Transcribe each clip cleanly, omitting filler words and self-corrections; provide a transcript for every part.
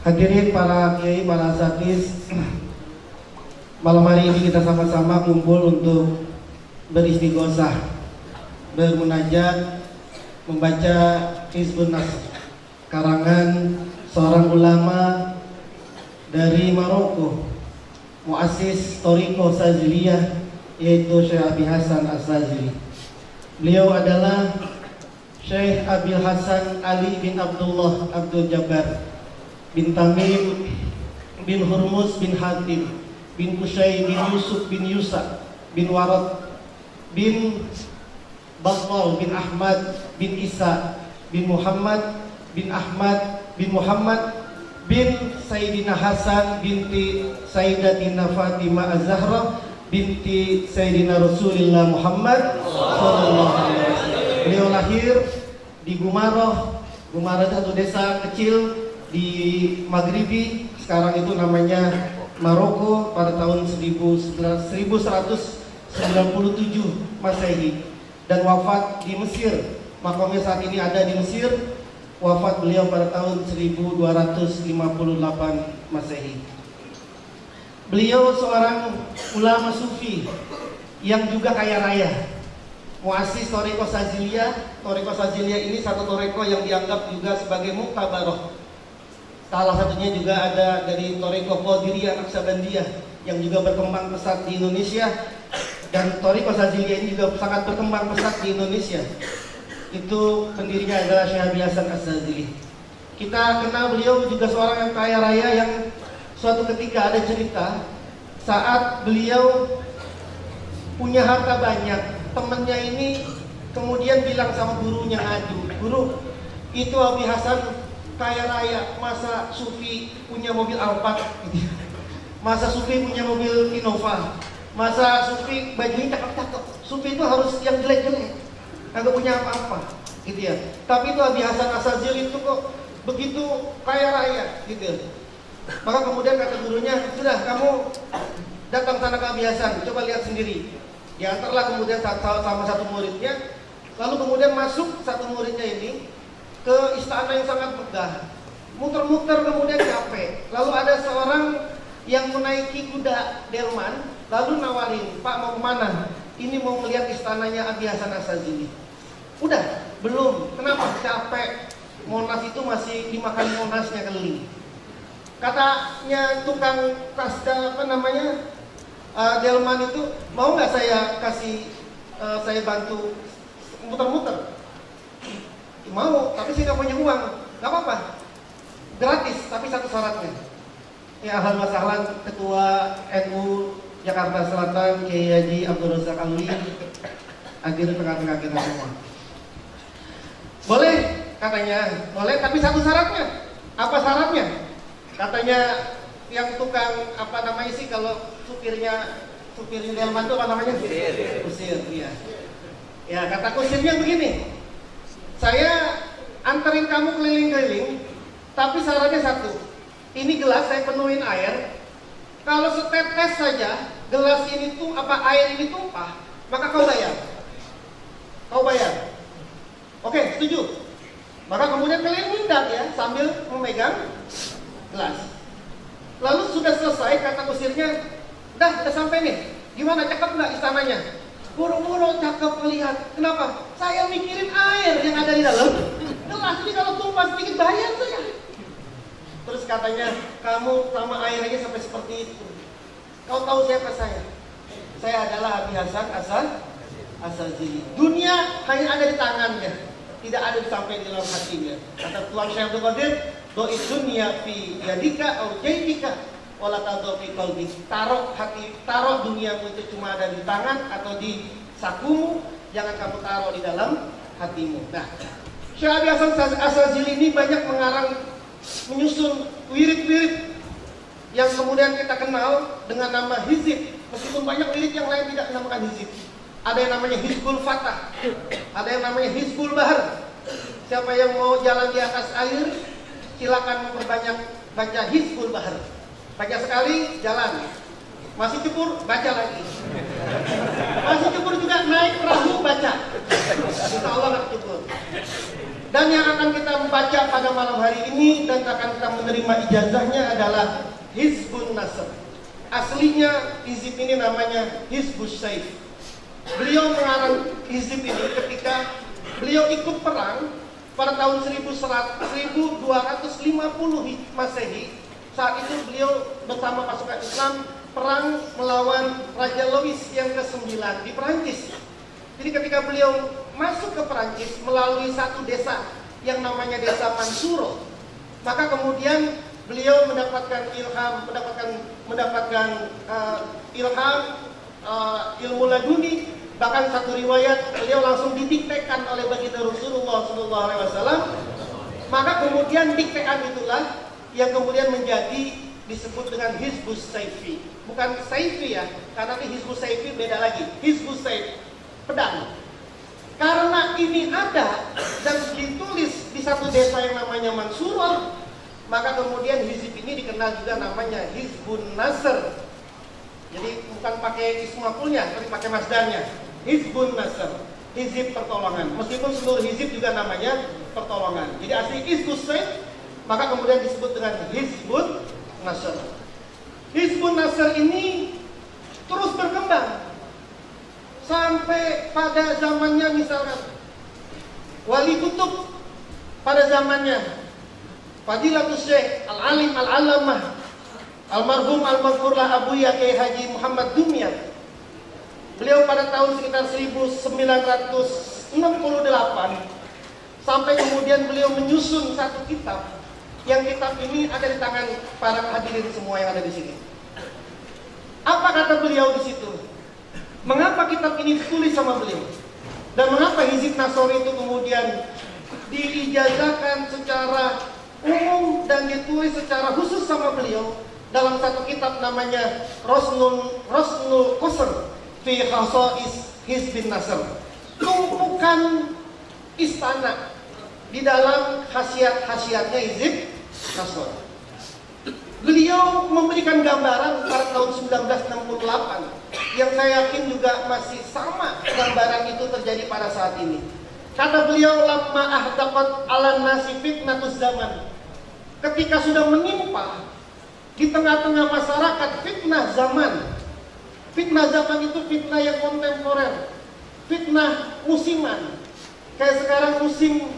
Hadirin para kiai, para asatidz, malam hari ini kita sama-sama kumpul untuk beristighosah, bermunajat, membaca Hizbun Nas, karangan seorang ulama dari Maroko, muassis Thariqah Saziliyah, yaitu Syekh Abi Hasan As-Sazili. Beliau adalah Syekh Abil Hasan Ali bin Abdullah Abdul Jabbar bin Tamim bin Hurmuz bin Hatim bin Qusay bin Yusuf bin Yusa bin Warad bin Battal bin Ahmad bin Isa bin Muhammad bin Ahmad bin Muhammad bin Sayyidina Hasan binti Sayyidatina Fatimah Az-Zahra binti Sayyidina Rasulullah Muhammad sallallahu alaihi wasallam. Beliau lahir di Gumaroh. Gumaroh itu satu desa kecil di Maghribi, sekarang itu namanya Maroko, pada tahun 1197 Masehi, dan wafat di Mesir. Makamnya saat ini ada di Mesir. Wafat beliau pada tahun 1258 Masehi. Beliau seorang ulama sufi yang juga kaya raya, muassis Thariqah Saziliyah. Thariqah Saziliyah ini satu thariqah yang dianggap juga sebagai muktabaroh. Salah satunya juga ada dari Thariqah Qadiriyah Naqsabandiyah yang juga berkembang pesat di Indonesia, dan Thariqah Saziliyah ini juga sangat berkembang pesat di Indonesia. Itu pendirinya adalah Syekh Abi Hasan As-Sazili. Kita kenal beliau juga seorang yang kaya raya, yang suatu ketika ada cerita saat beliau punya harta banyak, temannya ini kemudian bilang sama gurunya, ngadu, "Guru, itu Abi Hasan kaya raya, masa Sufi punya mobil Alphard, masa Sufi punya mobil Innova, masa Sufi bajunya cakep-cakep, Sufi itu harus yang jelek-jelek, kagak punya apa-apa," gitu ya. Tapi itu Abi Hasan As-Sazili itu kok begitu kaya raya, gitu. Maka kemudian kata gurunya, "Sudah, kamu datang sana ke Abi Hasan, coba lihat sendiri." Diantarlah kemudian sama satu muridnya. Lalu kemudian masuk satu muridnya ini ke istana yang sangat megah, muter-muter kemudian capek. Lalu ada seorang yang menaiki kuda delman, lalu nawarin, "Pak, mau kemana?" "Ini mau melihat istananya Abi Hasan As-Sazili." "Udah, belum." "Kenapa?" "Capek, Monas itu masih 5 kali Monasnya keliling." Katanya tukang kasda delman itu, "Mau nggak saya kasih, saya bantu muter-muter?" "Mau, tapi saya nggak punya uang." "Nggak apa-apa, gratis, tapi satu syaratnya." Ya, ahlan wa sahlan Ketua NU Jakarta Selatan Kiai Haji Abdul Razak Alwi, hadirin tengah-tengah kita semua. "Boleh," katanya, "boleh, tapi satu syaratnya." "Apa syaratnya?" Katanya yang tukang kalau supirnya delman itu apa namanya? Kusir, iya. Ya, kata kusirnya begini, "Saya anterin kamu keliling-keliling, tapi syaratnya satu. Ini gelas saya penuhin air. Kalau setetes saja gelas ini tuh air ini tumpah, maka kau bayar." "Kau bayar." "Oke, setuju." Maka kemudian kalian mindat ya sambil memegang gelas. Lalu sudah selesai, kata kusirnya, udah sampai nih. "Gimana, cakep nggak istananya?" "Buru-buru cakep melihat." "Kenapa?" "Saya mikirin air yang ada di dalam gelas ini, kalau tumpah sedikit bayar saya." Terus katanya, "Kamu sama air aja sampai seperti itu. Kau tahu siapa saya?" "Saya adalah Abi Hasan As-Sazili. Dunia hanya ada di tangannya, tidak ada sampai di dalam hatinya." Kata Tuan Syekh Abdul Qadir, "Do'id dunia fi yadika au jaybika wala tadau fi qalbik." Taruh duniamu itu cuma ada di tangan atau di sakumu, jangan kamu taruh di dalam hatimu. Nah, Syekh Abi Hasan As-Sazili ini banyak menyusun wirid-wirid yang kemudian kita kenal dengan nama hizib, meskipun banyak wirid yang lain tidak dinamakan hizib. Ada yang namanya Hizbul Fatah, ada yang namanya Hizbul Bahar. Siapa yang mau jalan di atas air, silakan memperbanyak baca Hizbul Bahar. Baca sekali, jalan. Masih cukur, baca lagi. Masih cukur juga, naik perahu, baca. Insya Allah nggak cukur. Dan yang akan kita baca pada malam hari ini dan akan kita menerima ijazahnya adalah Hizbun Nasr. Aslinya hizib ini namanya Hizbus Saif. Beliau mengarang hizib ini ketika beliau ikut perang pada tahun 1250 Masehi. Saat itu beliau bersama pasukan Islam perang melawan Raja Louis yang ke-9 di Perancis. Jadi ketika beliau masuk ke Perancis melalui satu desa yang namanya desa Mansuro, maka kemudian beliau mendapatkan ilmu laduni. Bahkan satu riwayat beliau langsung didiktekan oleh baginda Rasulullah SAW. Maka kemudian diktekan itulah yang kemudian menjadi disebut dengan Hizbus Saifi. Bukan Saifi ya, karena ini Hizbus Saifi beda lagi. Hizbus Saif, pedang. Karena ini ada dan ditulis di satu desa yang namanya Mansurah, maka kemudian hizib ini dikenal juga namanya Hizbun Nasr. Jadi bukan pakai ismafulnya, tapi pakai masdarnya. Hizbun Nasr, hizib pertolongan. Meskipun seluruh hizib juga namanya pertolongan. Jadi asli Hizbus Saif, maka kemudian disebut dengan Hizbun Nasr. Hizbun Nasr ini terus berkembang sampai pada zamannya misalkan Wali Kutub pada zamannya Fadilatul Syekh Al-Alim Al-Alamah Almarhum Al-Maghfurlah Abuya Kiai Haji Muhammad Dumyat. Beliau pada tahun sekitar 1968 sampai kemudian beliau menyusun satu kitab, yang kitab ini ada di tangan para hadirin semua yang ada di sini. Apa kata beliau di situ? Mengapa kitab ini ditulis sama beliau? Dan mengapa Hizib Nasori itu kemudian diijazahkan secara umum dan ditulis secara khusus sama beliau dalam satu kitab namanya Rosnul Qasr fi Khasa'is Hizbin Nasr, tumpukan istana di dalam khasiat-khasiatnya Hizib Nasr. Beliau memberikan gambaran pada tahun 1968 yang saya yakin juga masih sama gambaran itu terjadi pada saat ini. Kata beliau, lamma ahdaqat 'alan nasi fitnatuz zaman. Ketika sudah menimpa di tengah-tengah masyarakat fitnah zaman. Fitnah zaman itu fitnah yang kontemporer, fitnah musiman. Kayak sekarang musim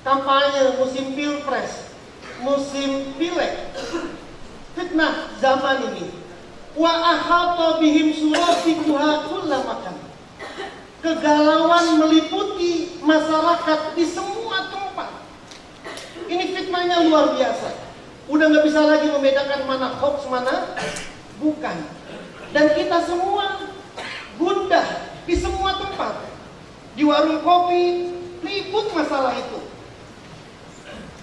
kampanye, musim pilpres, musim pileg. Fitnah zaman ini. Wa ahata bihim suratiha kullamakan. Kegalauan meliputi masyarakat di semua tempat. Ini fitnahnya luar biasa. Udah nggak bisa lagi membedakan mana hoax mana bukan. Dan kita semua gundah di semua tempat. Di warung kopi ribut masalah itu.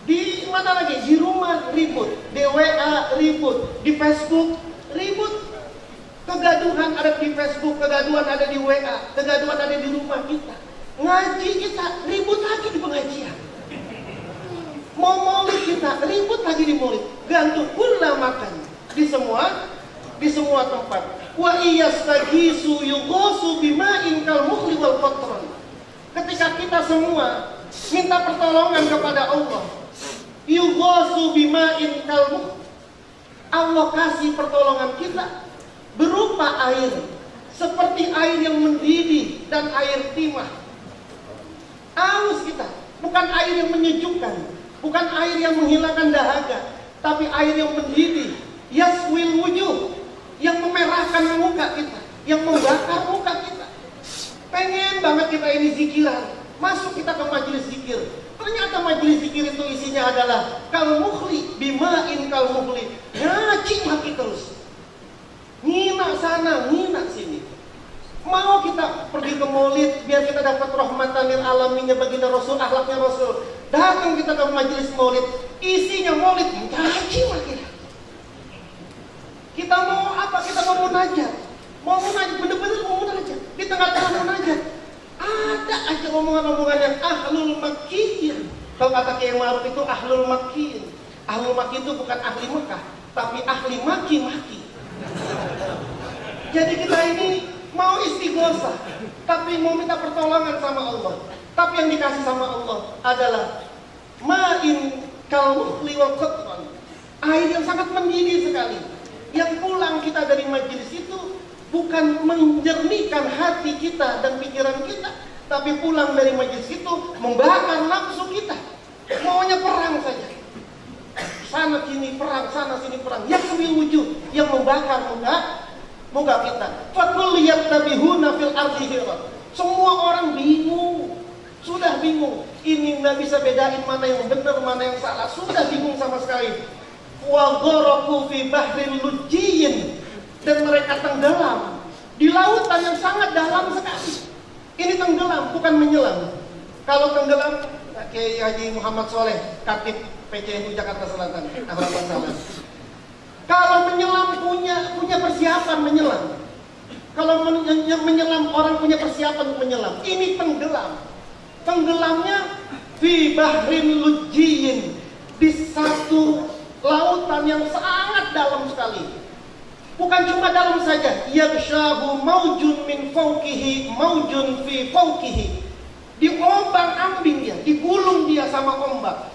Di mana lagi? Di rumah ribut, di WA ribut, di Facebook ribut. Kegaduhan ada di Facebook, kegaduhan ada di WA, kegaduhan ada di rumah kita. Ngaji kita ribut lagi di pengajian. Mau maulid kita ribut lagi di maulid. Gantung pula makan di semua tempat. Wa iyastagisu yughasu bima'in kal mukhli wal qatran. Ketika kita semua minta pertolongan kepada Allah, yughasu bima'in kal mukhli, Allah kasih pertolongan kita berupa air, seperti air yang mendidih dan air timah. Aus kita, bukan air yang menyejukkan, bukan air yang menghilangkan dahaga, tapi air yang mendidih, yaswil wujuh, yang memerahkan muka kita, yang membakar muka kita. Pengen banget kita ini zikiran, masuk kita ke majelis zikir. Ternyata majelis zikir itu isinya adalah kal mukhli bima'in kal mukhli, ngaji lagi terus, nginak sana, nginak sini. Mau kita pergi ke maulid biar kita dapat rahmatan lil alaminnya baginda Rasul, akhlaknya Rasul. Datang kita ke majelis maulid, isinya maulid, ngaji lagi. Kita mau apa? Kita mau munajat. Mau munajat, bener-bener mau munajat. Di tengah-tengah munajat ada aja omongan-omongan yang ahlul makkiyin. Kalau kata Kiai Ma'ruf itu ahlul makkiyin. Ahlul makki itu bukan ahli Mekah, tapi ahli maki-maki. Jadi kita ini mau istighosah, tapi mau minta pertolongan sama Allah. Tapi yang dikasih sama Allah adalah Ma'in kalmuhli wal qatran. Air yang sangat mendidih sekali. Yang pulang kita dari majelis itu bukan menjernihkan hati kita dan pikiran kita, tapi pulang dari majelis itu membakar nafsu kita. Maunya perang saja. Sana sini perang, sana sini perang. Yang wujud yang membakar muka kita. Fakul yattabihuna fil ardi hirat. Semua orang bingung. Sudah bingung. Ini nggak bisa bedain mana yang benar, mana yang salah. Sudah bingung sama sekali. Wa gharaku fi bahrin lujiyyin. Dan mereka tenggelam di lautan yang sangat dalam sekali. Ini tenggelam, bukan menyelam. Kalau tenggelam, Kiai Haji Muhammad Soleh, Katib PCNU Jakarta Selatan, Harapan Salam. Kalau menyelam punya persiapan menyelam. Kalau menyelam orang punya persiapan untuk menyelam. Ini tenggelam. Tenggelamnya fi bahrin lujiyyin, di satu lautan yang sangat dalam sekali. Bukan cuma dalam saja, yaghshahu maujun min fawqihi maujun fi fawqihi. Diombang-ambing dia, digulung dia sama ombak.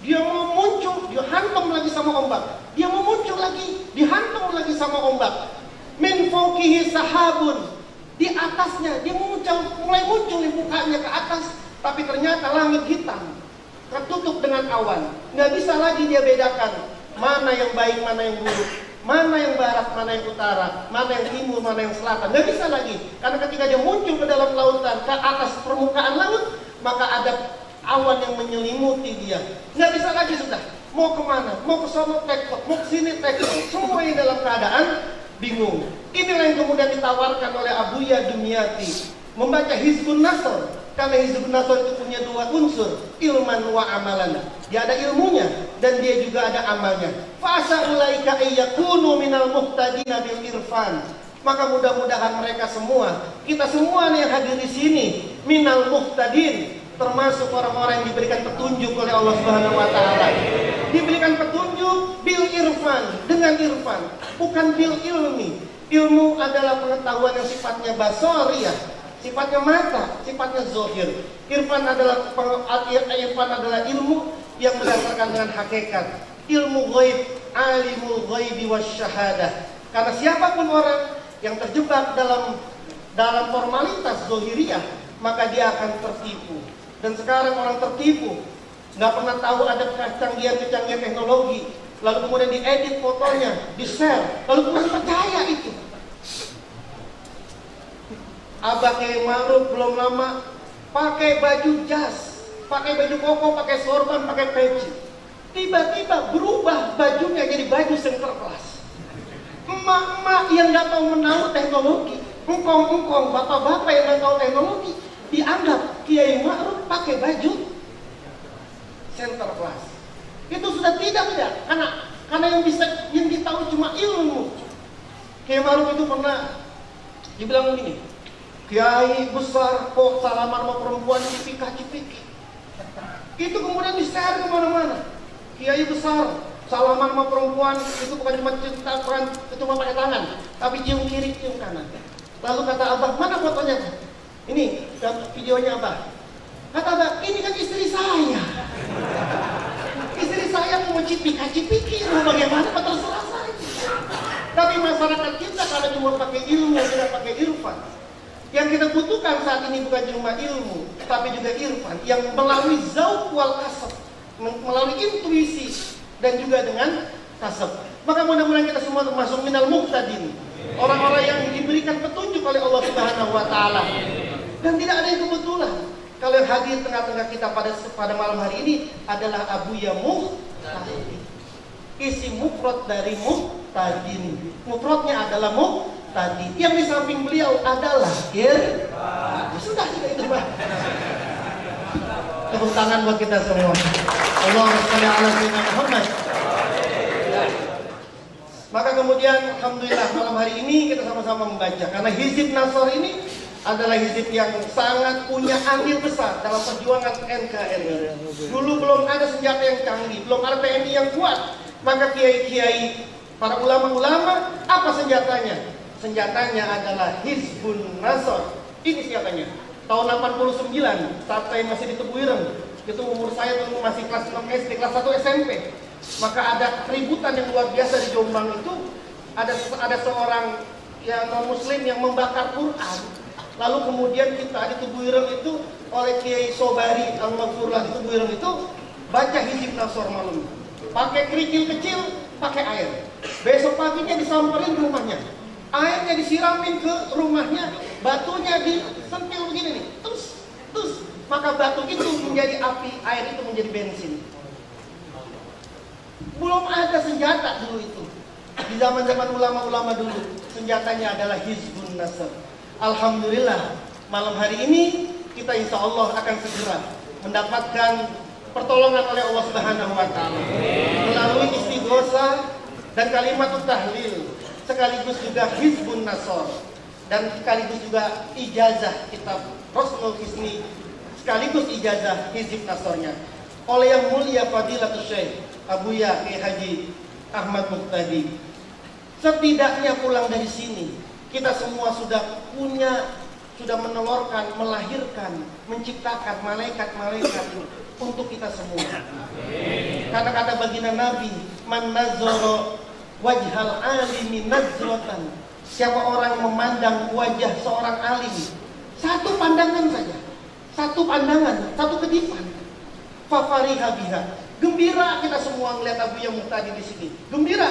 Dia mau muncul, dihantam lagi sama ombak. Dia mau muncul lagi, dihantam lagi sama ombak. Min fawqihi sahabun. Di atasnya dia mulai muncul di mukanya ke atas, tapi ternyata langit hitam, tertutup dengan awan. Nggak bisa lagi dia bedakan mana yang baik, mana yang buruk, mana yang barat, mana yang utara, mana yang timur, mana yang selatan. Nggak bisa lagi, karena ketika dia muncul ke dalam lautan, ke atas permukaan laut, maka ada awan yang menyelimuti dia. Nggak bisa lagi sudah. Mau kemana? Mau ke sono tektok, mau ke sini tektok. Semua ini dalam keadaan bingung. Inilah yang kemudian ditawarkan oleh Abuya Dumyati, membaca Hizbun Nasr. Karena Hizbun Nasr itu punya dua unsur, ilman wa amalan. Dia ada ilmunya dan dia juga ada amalnya. Fa'asa ulaika ayyakunu minal muhtadina bil irfan. Maka mudah-mudahan mereka semua, kita semua yang hadir di sini, minal muhtadin, termasuk orang-orang yang diberikan petunjuk oleh Allah Subhanahu wa taala. Diberikan petunjuk bil irfan, dengan irfan, bukan bil ilmi. Ilmu adalah pengetahuan yang sifatnya basariyah, sifatnya mata, sifatnya zahir. Irfan adalah ilmu yang berdasarkan dengan hakikat. Ilmu ghaib, alimul ghaibi wasyahadah. Karena siapapun orang yang terjebak dalam formalitas zahiriyah, maka dia akan tertipu. Dan sekarang orang tertipu, nggak pernah tahu ada kecanggihan teknologi, lalu kemudian diedit fotonya, di-share, lalu kemudian percaya itu. Abah Kiai Ma'ruf belum lama pakai baju jas, pakai baju koko, pakai sorban, pakai peci. Tiba-tiba berubah bajunya jadi baju Sinterklas. Emak-emak yang nggak tahu menahu teknologi, engkong-engkong, bapak-bapak yang nggak tahu teknologi, dianggap Kiai Ma'ruf pakai baju Sinterklas. Itu sudah tidak beda, karena yang ditahu cuma ilmu. Kiai Ma'ruf itu pernah dibilang begini, Kiai besar kok salaman sama perempuan cipika-cipiki. Itu kemudian di-share kemana-mana. Kiai besar salaman sama perempuan itu bukan cuma cuma pakai tangan, tapi cium kiri, cium kanan. Lalu kata Abah, mana fotonya? Ini videonya Abah. Kata Abah, ini kan istri saya. Istri saya mau cipika-cipiki, mau bagaimana, terserah saya. Tapi masyarakat kita kalau cuma pakai ilmu, tidak pakai irfan. Yang kita butuhkan saat ini bukan cuma ilmu, tapi juga irfan yang melalui zauq wal kasab, melalui intuisi dan juga dengan kasab. Maka mudah-mudahan kita semua termasuk minal muhtadin, orang-orang yang diberikan petunjuk oleh Allah Subhanahu wa taala. Dan tidak ada yang kebetulan kalau yang hadir tengah-tengah kita pada malam hari ini adalah Abuya Muhtadin. Isi mufrad dari muhtadin. Mufradnya adalah muhtadin. Yang di samping beliau adalah sudah itu Pak. Tepuk tangan buat kita semua. Allahumma shalli ala sayyidina Muhammad. Maka kemudian alhamdulillah malam hari ini kita sama-sama membaca, karena Hizib Nasr ini adalah hizib yang sangat punya andil besar dalam perjuangan NKRI. Dulu belum ada senjata yang canggih, belum ada TNI yang kuat. Maka kiai-kiai, para ulama-ulama, apa senjatanya? Senjatanya adalah Hizbun Nasr. Ini senjatanya. Tahun 89, saat saya masih di Tebu Ireng, Itu umur saya dulu masih kelas 6 SD, kelas 1 SMP. Maka ada keributan yang luar biasa di Jombang itu. Ada seorang yang non muslim yang membakar Quran. Lalu kemudian kita di Tubuh Ireng itu oleh Kiai Sobari Al-Maghfurlah di Tubuh Ireng itu baca hizib nasor malam. Pakai kerikil kecil, pakai air. Besok paginya disamperin rumahnya. Airnya disiramin ke rumahnya, batunya disentil begini nih. Terus maka batu itu menjadi api, air itu menjadi bensin. Belum ada senjata dulu itu. Di zaman-zaman ulama-ulama dulu, senjatanya adalah Hizbun Nasr. Alhamdulillah, malam hari ini kita insya Allah akan segera mendapatkan pertolongan oleh Allah Subhanahu wa Ta'ala melalui istighosah dan kalimat tahlil, sekaligus juga Hizbun Nasr, dan sekaligus juga ijazah kitab Husnul Hisni, sekaligus ijazah Hizib Nasrnya oleh yang mulia Fadilatul Syekh Abuya Kiai Haji Ahmad Muqtadi. Setidaknya pulang dari sini kita semua sudah menelurkan, melahirkan, menciptakan malaikat-malaikat untuk kita semua. Karena kata baginda Nabi, man nazara wajhal alimi nazratan. Siapa orang memandang wajah seorang alim, satu pandangan saja, satu pandangan, satu kedipan, fafariha biha. Gembira kita semua melihat Abuya Muqtadi di sini. Gembira.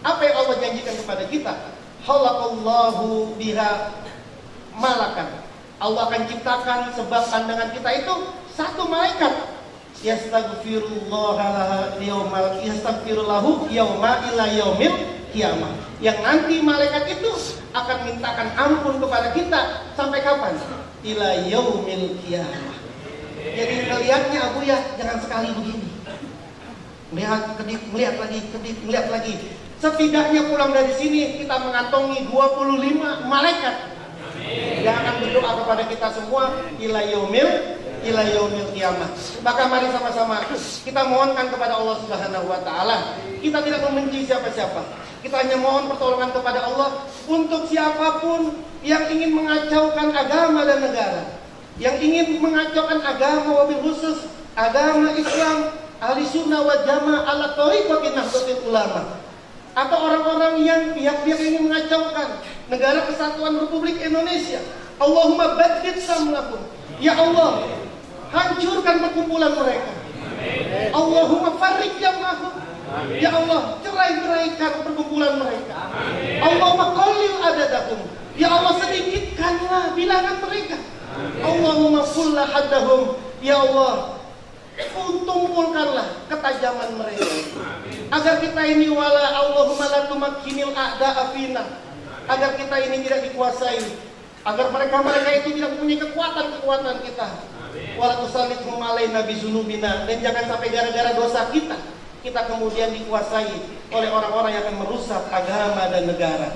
Apa yang Allah janjikan kepada kita? Khalaqallahu biha malakan. Allah akan ciptakan sebab pandangan kita itu satu malaikat. Yastaghfirullahu yauma ila yaumil kiamah. Yang nanti malaikat itu akan mintakan ampun kepada kita sampai kapan? Ila yaumil kiamah. Jadi ngelihatnya Abuya jangan sekali begini. Melihat kedip, melihat lagi, kedip, melihat lagi. Setidaknya pulang dari sini kita mengantongi 25 malaikat yang akan berdoa kepada kita semua ila yaumil kiamah. Maka mari sama-sama kita mohonkan kepada Allah Subhanahu wa Ta'ala. Kita tidak membenci siapa-siapa. Kita hanya mohon pertolongan kepada Allah untuk siapapun yang ingin mengacaukan agama dan negara, yang ingin mengacaukan agama, wabil khusus agama Islam Ahli Sunnah wal Jamaah ala thariqatin Nahdlatul Ulama, atau orang-orang yang pihak-pihak ingin mengacaukan negara kesatuan Republik Indonesia. Allahumma baddid samlakum. Ya Allah, hancurkan perkumpulan mereka. Allahumma farriq jam'ahum. Ya Allah, cerai-beraikan perkumpulan mereka. Allahumma qallil adadakum. Ya Allah, sedikitkanlah bilangan mereka. Allahumma full haddahum. Ya Allah, tumpulkanlah ketajaman mereka agar kita ini wala Allahumma la tumakkinil a'da'a fina, agar kita ini tidak dikuasai, agar mereka itu tidak mempunyai kekuatan kita. Wala tusallithum alaina bizunubina, dan jangan sampai gara-gara dosa kita kemudian dikuasai oleh orang-orang yang akan merusak agama dan negara.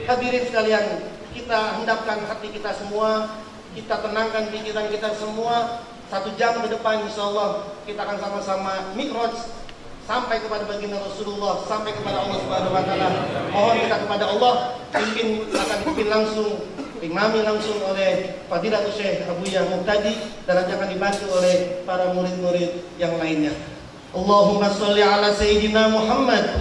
Hadirin sekalian, kita hendapkan hati kita semua, kita tenangkan pikiran kita semua. 1 jam ke depan insyaallah kita akan sama-sama mi'raj sampai kepada baginda Rasulullah, sampai kepada Allah Subhanahu wa Ta'ala. Mohon kita kepada Allah akan dipimpin langsung, imami langsung oleh Fadilatul Syekh Abuya Muqtadi, dan nanti akan dibantu oleh para murid-murid yang lainnya. Allahumma sholli ala Sayyidina Muhammad.